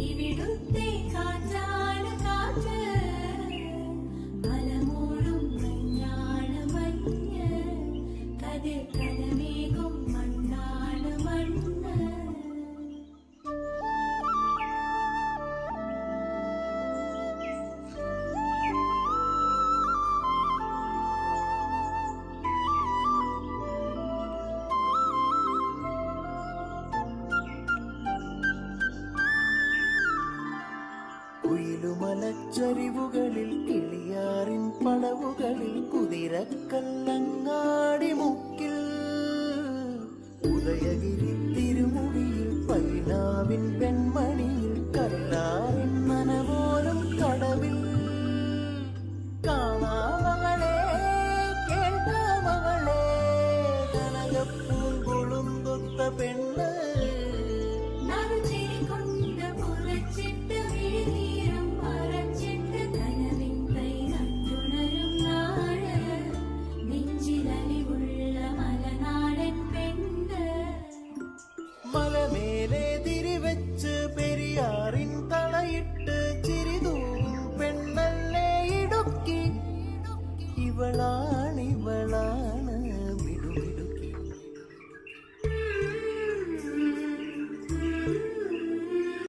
ഇവിടുത്തെ കാറ്റാണ് കാറ്റ്, മലമൂടും മഞ്ഞാണ് മഞ്ഞ്, കതിർ കലമേകും മണ്ണാണ് മണ്ണ്. കുയിലുമലച്ചരിവുകളിൽ കിളിയാറിൻ പടവുകളിൽ കുതിരക്കല്ലങ്ങാടി മുക്കിൽ ഉദയഗിരി തിരുമുടിയിൽ പൈനാവിൻ പെൺമണി